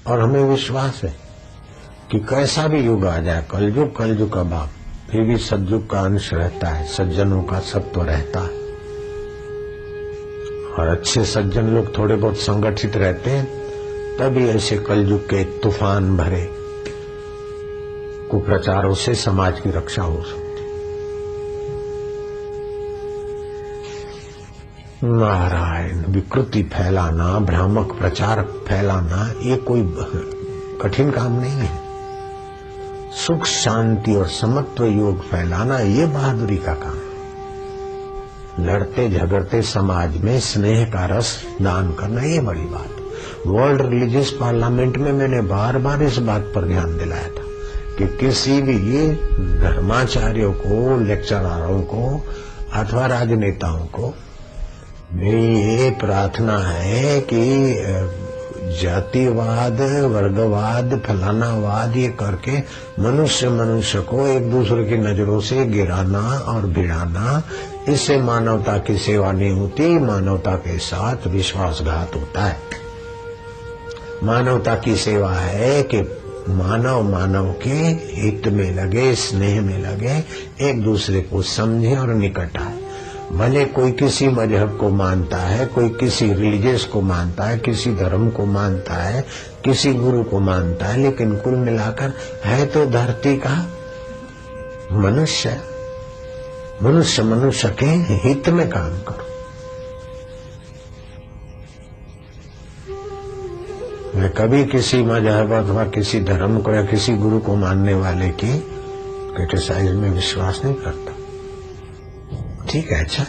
और हमें विश्वास है कि कैसा भी युग आ जाए, कलयुग का बाप, फिर भी सतयुग का अंश रहता है, सज्जनों का सत्व रहता है। और अच्छे सज्जन लोग थोड़े बहुत संगठित रहते हैं, तभी ऐसे कलयुग के तूफान भरे कुप्रचारों से समाज की रक्षा हो सकती। नारायण, विकृति फैलाना, भ्रामक प्रचार फैलाना, ये कोई कठिन काम नहीं है। सुख शांति और समत्व योग फैलाना, ये बहादुरी का काम है। लड़ते झगड़ते समाज में स्नेह का रस दान करना, ये बड़ी बात। वर्ल्ड रिलीजियस पार्लियामेंट में मैंने बार बार इस बात पर ध्यान दिलाया था कि किसी भी धर्माचार्यों को, लेक्चररों को अथवा राजनेताओं को मेरी ये प्रार्थना है कि जातिवाद, वर्गवाद, फलानावाद ये करके मनुष्य को एक दूसरे की नजरों से गिराना और भिड़ाना, इससे मानवता की सेवा नहीं होती, मानवता के साथ विश्वासघात होता है। मानवता की सेवा है कि मानव के हित में लगे, स्नेह में लगे, एक दूसरे को समझे और निकट आए। भले कोई किसी मजहब को मानता है, कोई किसी रिलीजियस को मानता है, किसी धर्म को मानता है, किसी गुरु को मानता है, लेकिन कुल मिलाकर है तो धरती का मनुष्य। मनुष्य के हित में काम करो। मैं कभी किसी मजहब अथवा किसी धर्म को या किसी गुरु को मानने वाले की क्रिटिसाइज में विश्वास नहीं करता। ठीक है, अच्छा है।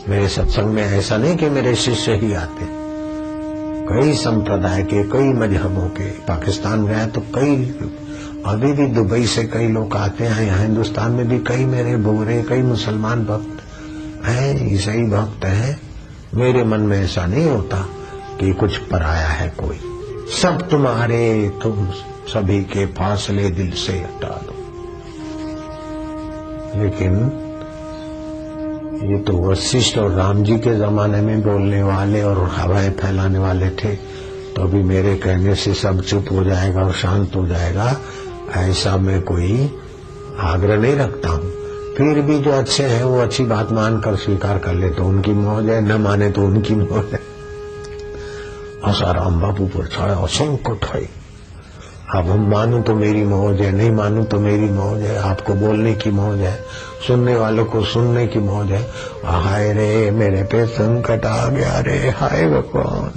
मेरे सत्संग में ऐसा नहीं कि मेरे शिष्य ही आते, कई संप्रदाय के, कई मजहबों के। पाकिस्तान गया तो कई, अभी भी दुबई से कई लोग आते हैं। यहाँ हिंदुस्तान में भी कई मेरे बोरे, कई मुसलमान भक्त हैं, ईसाई भक्त हैं। मेरे मन में ऐसा नहीं होता कि कुछ पराया है कोई। सब तुम्हारे, तुम सभी के फासले दिल से हटा दो। लेकिन ये तो वशिष्ठ और राम जी के जमाने में बोलने वाले और हवाएं फैलाने वाले थे, तो अभी मेरे कहने से सब चुप हो जाएगा और शांत हो जाएगा, ऐसा मैं कोई आग्रह नहीं रखता हूँ। फिर भी जो अच्छे हैं वो अच्छी बात मानकर स्वीकार कर ले तो उनकी मौज है, न माने तो उनकी मौज है। आसाराम बापू पर छाया असंकट है। अब हम मानू तो मेरी मौज है, नहीं मानू तो मेरी मौज है। आपको बोलने की मौज है, सुनने वालों को सुनने की मौज है। हाय रे मेरे पे संकट आ गया रे, हाय भगवान।